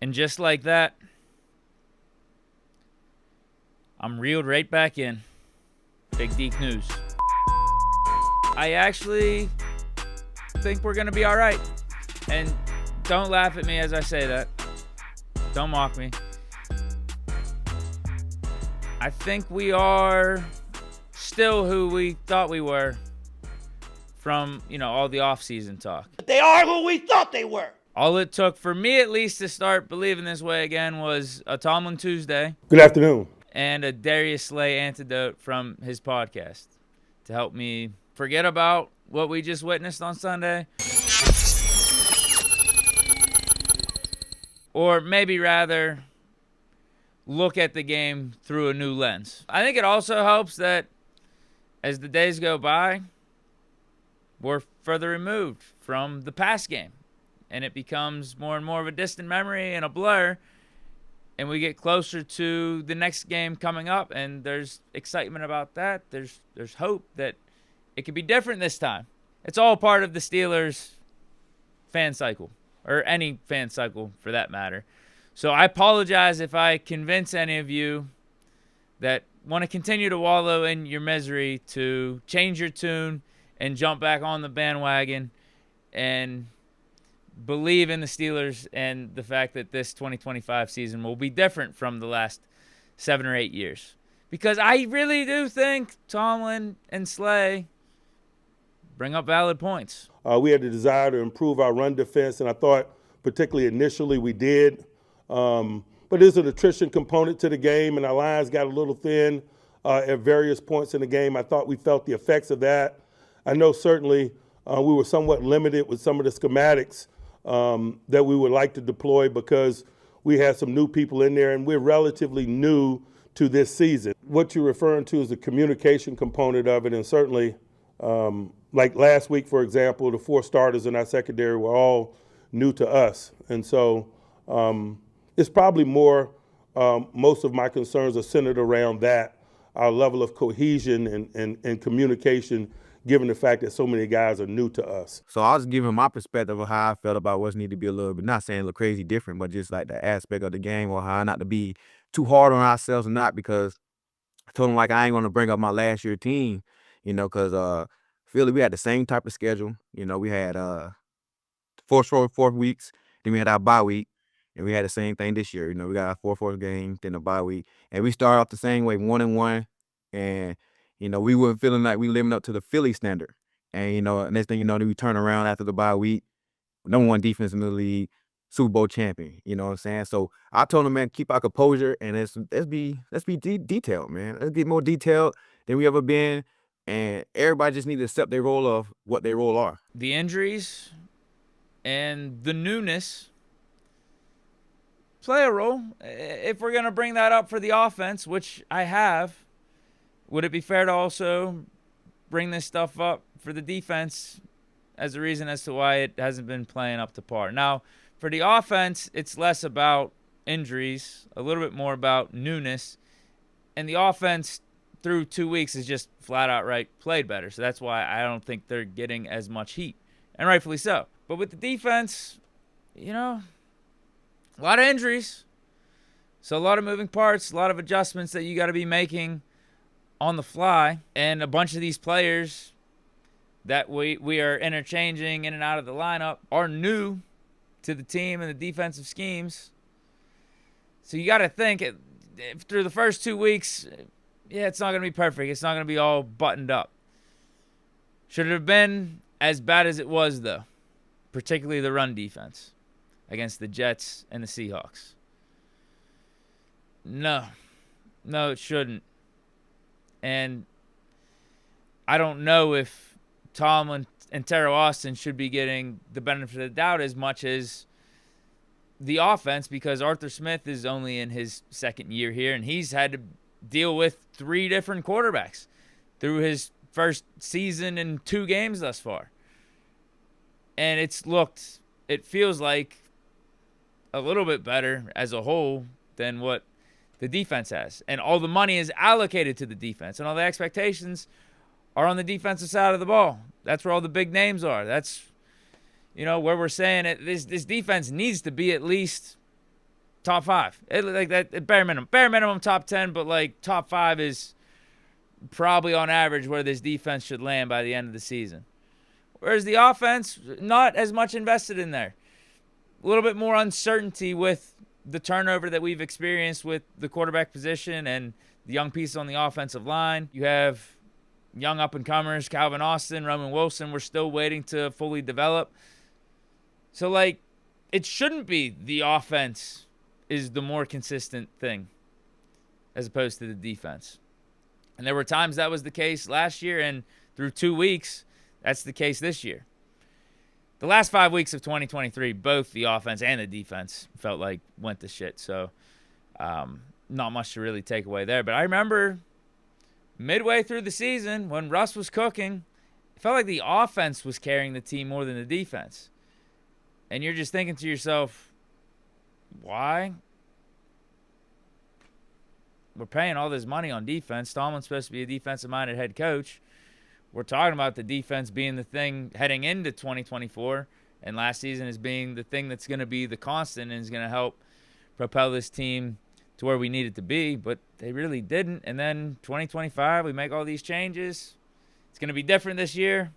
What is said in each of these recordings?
And just like that, I'm reeled right back in. Big Deke news. I actually think we're going to be all right. And don't laugh at me as I say that. Don't mock me. I think we are still who we thought we were from, all the off-season talk. They are who we thought they were. All it took for me at least to start believing this way again was a Tomlin Tuesday. Good afternoon. And a Darius Slay antidote from his podcast to help me forget about what we just witnessed on Sunday. Or maybe rather look at the game through a new lens. I think it also helps that as the days go by, we're further removed from the past game. And it becomes more and more of a distant memory and a blur. And we get closer to the next game coming up, and there's excitement about that. There's hope that it could be different this time. It's all part of the Steelers fan cycle, or any fan cycle for that matter. So I apologize if I convince any of you that want to continue to wallow in your misery to change your tune and jump back on the bandwagon and believe in the Steelers and the fact that this 2025 season will be different from the last 7 or 8 years. Because I really do think Tomlin and Slay bring up valid points. We had the desire to improve our run defense, and I thought particularly initially we did. But there's an attrition component to the game, and our lines got a little thin at various points in the game. I thought we felt the effects of that. I know certainly we were somewhat limited with some of the schematics that we would like to deploy because we had some new people in there and we're relatively new to this season. What you're referring to is the communication component of it, and certainly like last week, for example, the 4 starters in our secondary were all new to us. And so it's probably more, most of my concerns are centered around that, our level of cohesion and communication, given the fact that so many guys are new to us. So I was giving my perspective of how I felt about what's needed to be a little bit, not saying a little crazy different, but just like the aspect of the game or how not to be too hard on ourselves or not, because I told them like I ain't going to bring up my last year team, because Philly, we had the same type of schedule. We had 4 weeks, then we had our bye week, and we had the same thing this year. We got our 4 game, then the bye week, and we started off the same way, 1-1, and we weren't feeling like we living up to the Philly standard. And, next thing you know, we turn around after the bye week, #1 defense in the league, Super Bowl champion. You know what I'm saying? So I told him, man, keep our composure and let's be detailed, man. Let's get more detailed than we ever been. And everybody just need to accept their role of what their role are. The injuries and the newness play a role. If we're going to bring that up for the offense, which I have, would it be fair to also bring this stuff up for the defense as a reason as to why it hasn't been playing up to par? Now, for the offense, it's less about injuries, a little bit more about newness. And the offense through 2 weeks has just flat out played better. So that's why I don't think they're getting as much heat. And rightfully so. But with the defense, a lot of injuries. So a lot of moving parts, a lot of adjustments that you got to be making on the fly, and a bunch of these players that we are interchanging in and out of the lineup are new to the team and the defensive schemes. So you got to think through the first 2 weeks, it's not going to be perfect. It's not going to be all buttoned up. Should it have been as bad as it was, though? Particularly the run defense against the Jets and the Seahawks. No, it shouldn't. And I don't know if Tomlin and Terrell Austin should be getting the benefit of the doubt as much as the offense, because Arthur Smith is only in his second year here, and he's had to deal with 3 different quarterbacks through his first season and 2 games thus far. And it feels like a little bit better as a whole than what the defense has. And all the money is allocated to the defense, and all the expectations are on the defensive side of the ball. That's where all the big names are. That's, where we're saying it. This defense needs to be at least top 5. Like that, bare minimum top 10, but like top 5 is probably on average where this defense should land by the end of the season. Whereas the offense, not as much invested in there. A little bit more uncertainty with the turnover that we've experienced with the quarterback position and the young pieces on the offensive line. You have young up-and-comers, Calvin Austin, Roman Wilson, we're still waiting to fully develop. So, like, it shouldn't be the offense is the more consistent thing as opposed to the defense. And there were times that was the case last year, and through 2 weeks, that's the case this year. The last 5 weeks of 2023, both the offense and the defense felt like went to shit. So, not much to really take away there. But I remember midway through the season when Russ was cooking, it felt like the offense was carrying the team more than the defense. And you're just thinking to yourself, why? We're paying all this money on defense. Tomlin's supposed to be a defensive-minded head coach. We're talking about the defense being the thing heading into 2024, and last season as being the thing that's going to be the constant and is going to help propel this team to where we need it to be, but they really didn't. And then 2025, we make all these changes. It's going to be different this year,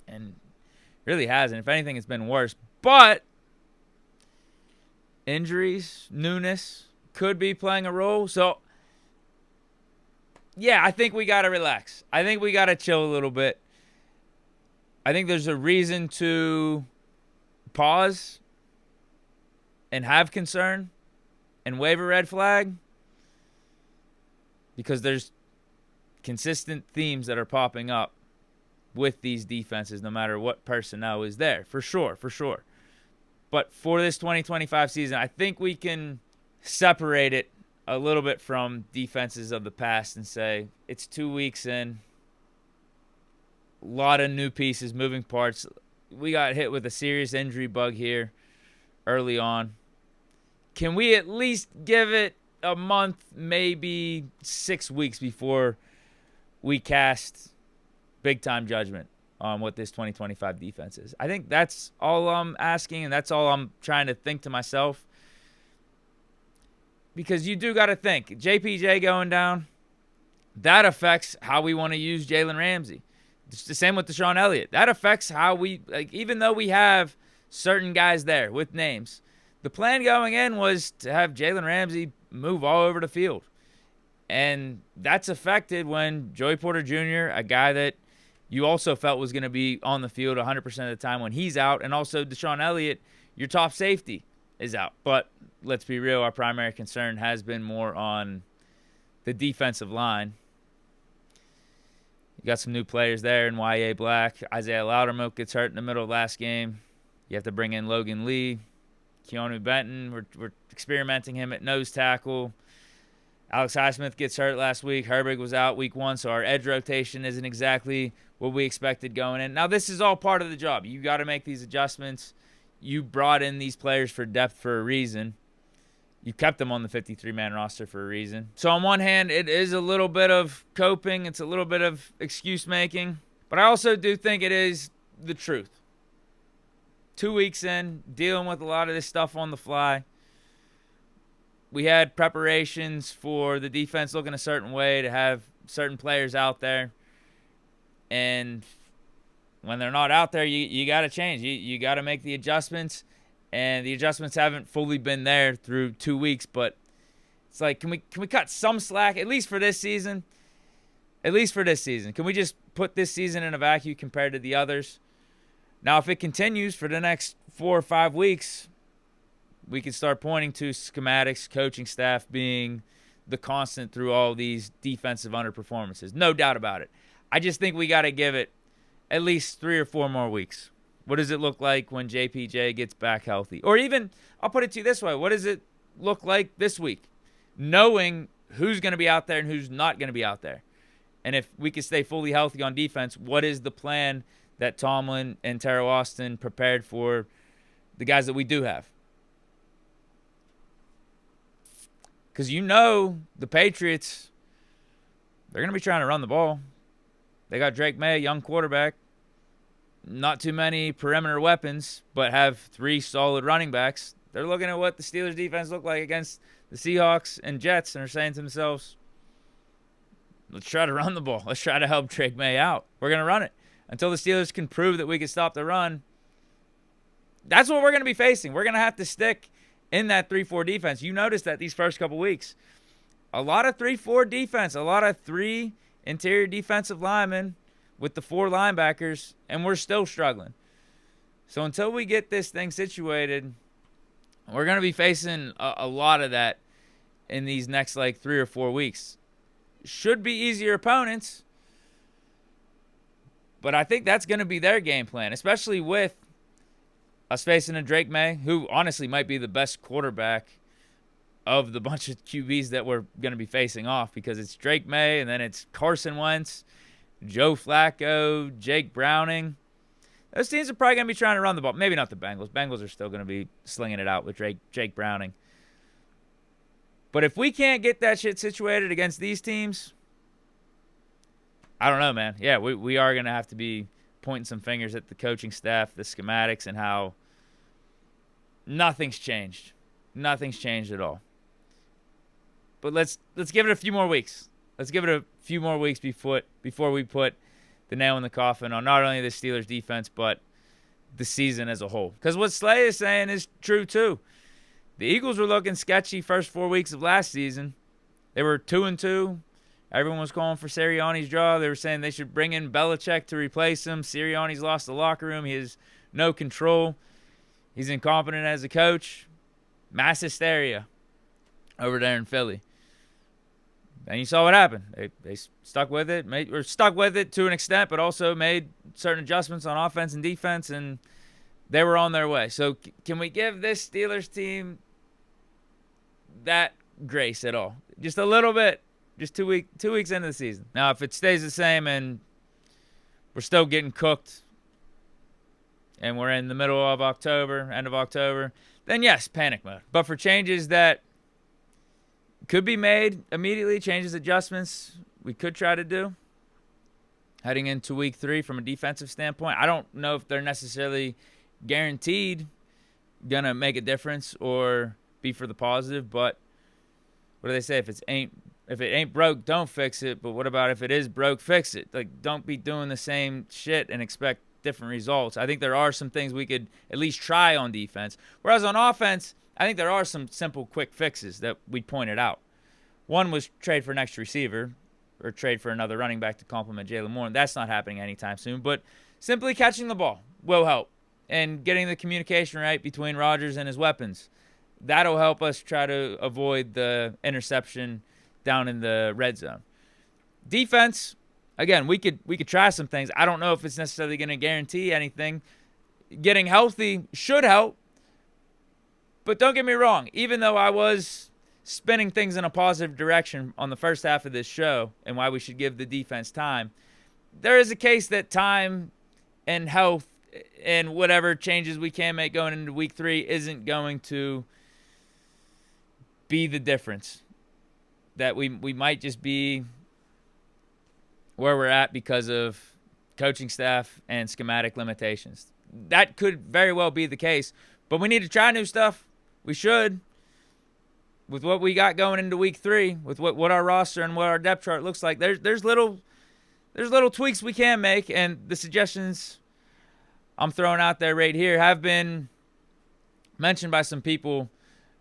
and really hasn't. If anything, it's been worse. But injuries, newness could be playing a role. So, yeah, I think we got to relax. I think we got to chill a little bit. I think there's a reason to pause and have concern and wave a red flag because there's consistent themes that are popping up with these defenses no matter what personnel is there, for sure. But for this 2025 season, I think we can separate it a little bit from defenses of the past and say it's 2 weeks in, a lot of new pieces, moving parts. We got hit with a serious injury bug here early on. Can we at least give it a month, maybe 6 weeks before we cast big-time judgment on what this 2025 defense is? I think that's all I'm asking, and that's all I'm trying to think to myself. Because you do got to think, JPJ going down, that affects how we want to use Jalen Ramsey. It's the same with Deshaun Elliott. That affects how we, like, even though we have certain guys there with names, the plan going in was to have Jalen Ramsey move all over the field. And that's affected when Joey Porter Jr., a guy that you also felt was going to be on the field 100% of the time when he's out, and also Deshaun Elliott, your top safety, is out. But let's be real, our primary concern has been more on the defensive line. You got some new players there in Y.A. Black. Isaiah Loudermilk gets hurt in the middle of last game. You have to bring in Logan Lee. Keanu Benton, we're experimenting him at nose tackle. Alex Highsmith gets hurt last week. Herbig was out week 1, so our edge rotation isn't exactly what we expected going in. Now, this is all part of the job. You got to make these adjustments. You brought in these players for depth for a reason. You kept them on the 53-man roster for a reason. So on one hand, it is a little bit of coping. It's a little bit of excuse-making. But I also do think it is the truth. 2 weeks in, dealing with a lot of this stuff on the fly. We had preparations for the defense looking a certain way, to have certain players out there. And when they're not out there, you got to change. You got to make the adjustments. And the adjustments haven't fully been there through 2 weeks. But it's like, can we cut some slack, at least for this season? At least for this season. Can we just put this season in a vacuum compared to the others? Now, if it continues for the next 4 or 5 weeks, we can start pointing to schematics, coaching staff being the constant through all these defensive underperformances. No doubt about it. I just think we got to give it at least 3 or 4 more weeks. What does it look like when JPJ gets back healthy? Or even, I'll put it to you this way, what does it look like this week? Knowing who's going to be out there and who's not going to be out there. And if we can stay fully healthy on defense, what is the plan that Tomlin and Terrell Austin prepared for the guys that we do have? Because you know the Patriots, they're going to be trying to run the ball. They got Drake May, young quarterback. Not too many perimeter weapons, but have 3 solid running backs. They're looking at what the Steelers defense looked like against the Seahawks and Jets and are saying to themselves, let's try to run the ball. Let's try to help Drake May out. We're going to run it. Until the Steelers can prove that we can stop the run, that's what we're going to be facing. We're going to have to stick in that 3-4 defense. You notice that these first couple weeks, a lot of 3-4 defense, a lot of 3 interior defensive linemen with the 4 linebackers, and we're still struggling. So until we get this thing situated, we're going to be facing a lot of that in these next 3 or 4 weeks. Should be easier opponents, but I think that's going to be their game plan, especially with us facing a Drake May, who honestly might be the best quarterback of the bunch of QBs that we're going to be facing off, because it's Drake May and then it's Carson Wentz, Joe Flacco, Jake Browning. Those teams are probably going to be trying to run the ball. Maybe not the Bengals. Bengals are still going to be slinging it out with Jake Browning. But if we can't get that shit situated against these teams, I don't know, man. Yeah, we are going to have to be pointing some fingers at the coaching staff, the schematics, and how nothing's changed. Nothing's changed at all. But let's give it a few more weeks. Let's give it a few more weeks before we put the nail in the coffin on not only the Steelers defense, but the season as a whole. Because what Slay is saying is true, too. The Eagles were looking sketchy first 4 weeks of last season. They were 2-2. Everyone was calling for Sirianni's job. They were saying they should bring in Belichick to replace him. Sirianni's lost the locker room. He has no control. He's incompetent as a coach. Mass hysteria over there in Philly. And you saw what happened. They stuck with it, stuck with it to an extent, but also made certain adjustments on offense and defense, and they were on their way. So can we give this Steelers team that grace at all? Just a little bit. Just 2 weeks into the season. Now, if it stays the same and we're still getting cooked and we're in the middle of October, end of October, then yes, panic mode. But for changes that could be made immediately, changes, adjustments, we could try to do heading into week 3 from a defensive standpoint. I don't know if they're necessarily guaranteed going to make a difference or be for the positive, but what do they say? If it ain't broke, don't fix it. But what about if it is broke, fix it? Don't be doing the same shit and expect different results. I think there are some things we could at least try on defense. Whereas on offense, I think there are some simple, quick fixes that we pointed out. One was trade for an extra receiver or trade for another running back to complement Jalen Moore. That's not happening anytime soon. But simply catching the ball will help. And getting the communication right between Rodgers and his weapons. That'll help us try to avoid the interception down in the red zone. Defense, again, we could try some things. I don't know if it's necessarily going to guarantee anything. Getting healthy should help. But don't get me wrong, even though I was spinning things in a positive direction on the first half of this show and why we should give the defense time, there is a case that time and health and whatever changes we can make going into week 3 isn't going to be the difference. That we might just be where we're at because of coaching staff and schematic limitations. That could very well be the case, but we need to try new stuff. We should. With what we got going into week 3, with what our roster and what our depth chart looks like, there's little tweaks we can make, and the suggestions I'm throwing out there right here have been mentioned by some people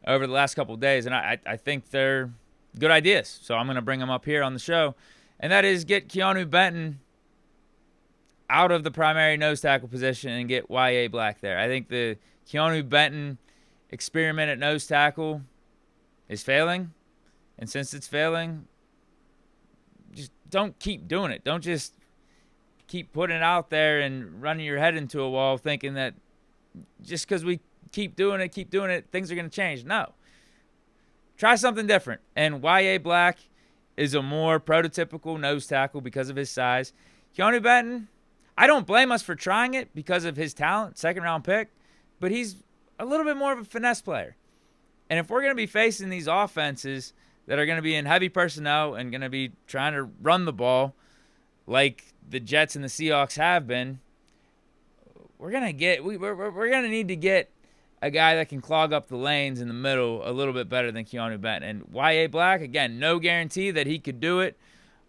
over the last couple of days, and I think they're good ideas. So I'm going to bring them up here on the show, and that is get Keanu Benton out of the primary nose tackle position and get Y.A. Black there. I think the Keanu Benton experiment at nose tackle is failing, and since it's failing, just don't keep doing it. Don't just keep putting it out there and running your head into a wall thinking that just because we keep doing it, things are going to change. No. Try something different. And Y.A. Black is a more prototypical nose tackle because of his size. Keanu Benton, I don't blame us for trying it because of his talent, second-round pick, but he's a little bit more of a finesse player. And if we're going to be facing these offenses that are going to be in heavy personnel and going to be trying to run the ball like the Jets and the Seahawks have been, we're going to need to get a guy that can clog up the lanes in the middle a little bit better than Keanu Benton. And Y.A. Black, again, no guarantee that he could do it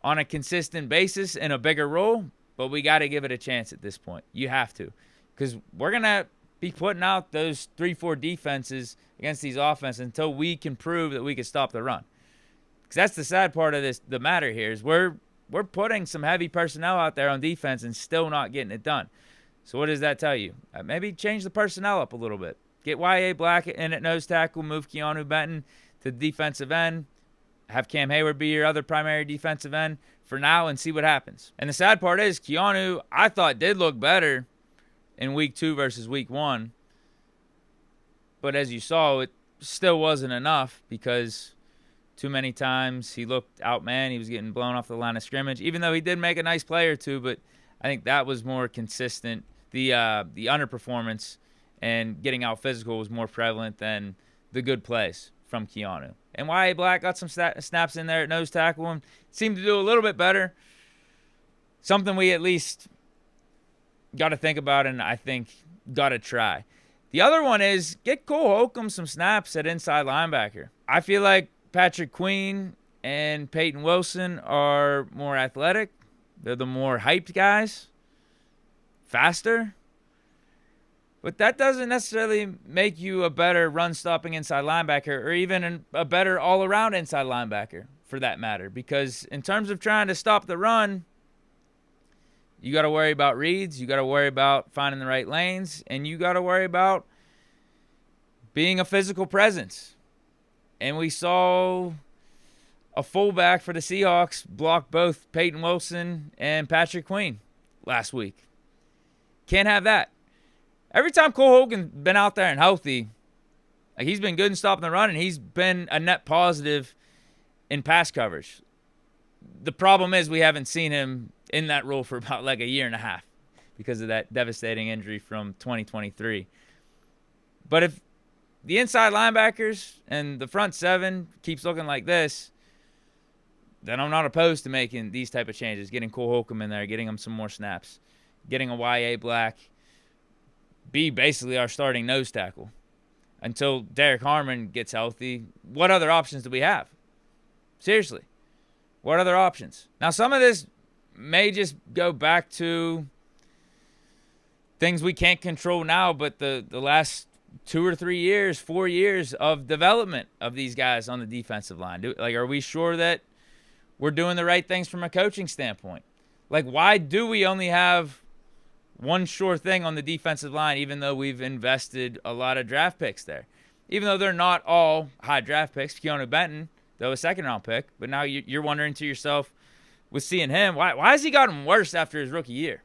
on a consistent basis in a bigger role, but we got to give it a chance at this point. You have to, because we're going to be putting out those 3-4 defenses against these offenses until we can prove that we can stop the run. Because that's the sad part of this. The matter here is we're putting some heavy personnel out there on defense and still not getting it done. So what does that tell you? Maybe change the personnel up a little bit. Get Y.A. Black in at nose tackle, move Keanu Benton to the defensive end, have Cam Hayward be your other primary defensive end for now and see what happens. And the sad part is Keanu, I thought, did look better in week 2 versus week 1. But as you saw, it still wasn't enough because too many times he looked outmanned. He was getting blown off the line of scrimmage, even though he did make a nice play or two. But I think that was more consistent. The underperformance and getting out physical was more prevalent than the good plays from Keanu. And Y.A. Black got some snaps in there at nose tackle and seemed to do a little bit better. Something we at least got to think about and I think got to try. The other one is get Cole Holcomb some snaps at inside linebacker. I feel like Patrick Queen and Peyton Wilson are more athletic. They're the more hyped guys, faster. But that doesn't necessarily make you a better run-stopping inside linebacker or even a better all-around inside linebacker for that matter. Because in terms of trying to stop the run, you got to worry about reads, you got to worry about finding the right lanes, and you got to worry about being a physical presence. And we saw a fullback for the Seahawks block both Peyton Wilson and Patrick Queen last week. Can't have that. Every time Cole Hogan's been out there and healthy, like he's been good in stopping the run, and he's been a net positive in pass coverage. The problem is we haven't seen him in that role for about like a year and a half because of that devastating injury from 2023. But if the inside linebackers and the front seven keeps looking like this, then I'm not opposed to making these type of changes, getting Cole Holcomb in there, getting him some more snaps, getting a Y.A. Black, be basically our starting nose tackle until Derek Harmon gets healthy. What other options do we have? Seriously, what other options? Now, some of this may just go back to things we can't control now, but the last 2 or 3 years, 4 years of development of these guys on the defensive line. Are we sure that we're doing the right things from a coaching standpoint? Like, why do we only have one sure thing on the defensive line, even though we've invested a lot of draft picks there? Even though they're not all high draft picks. Keanu Benton, though, a second-round pick. But now you're wondering to yourself, with seeing him, why has he gotten worse after his rookie year?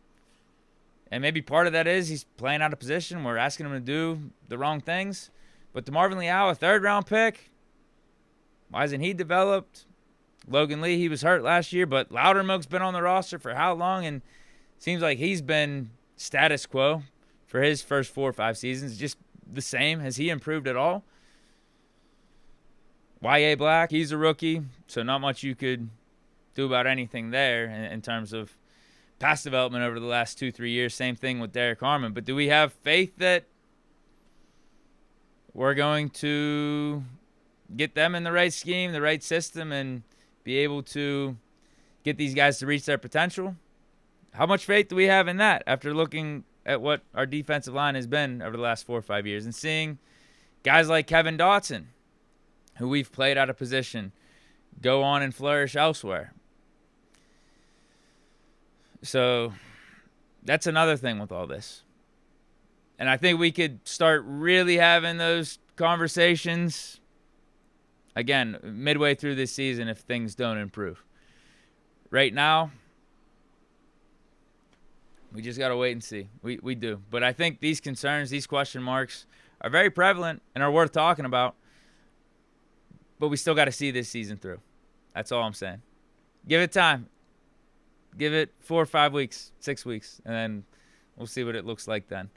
And maybe part of that is he's playing out of position. We're asking him to do the wrong things. But DeMarvin Leal, a third-round pick, why hasn't he developed? Logan Lee, he was hurt last year, but Loudermilk's been on the roster for how long? And seems like he's been status quo for his first 4 or 5 seasons. Just the same. Has he improved at all? Y.A. Black, he's a rookie, so not much you could do about anything there in terms of pass development over the last 2-3 years. Same thing with Derek Harmon. But do we have faith that we're going to get them in the right scheme, the right system, and be able to get these guys to reach their potential? How much faith do we have in that after looking at what our defensive line has been over the last 4 or 5 years and seeing guys like Kevin Dotson, who we've played out of position, go on and flourish elsewhere? So that's another thing with all this. And I think we could start really having those conversations, again, midway through this season if things don't improve. Right now, we just got to wait and see. We do. But I think these concerns, these question marks are very prevalent and are worth talking about. But we still got to see this season through. That's all I'm saying. Give it time. Give it 4 or 5 weeks, 6 weeks, and then we'll see what it looks like then.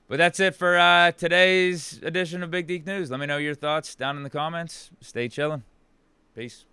But that's it for today's edition of Big Deke News. Let me know your thoughts down in the comments. Stay chilling. Peace.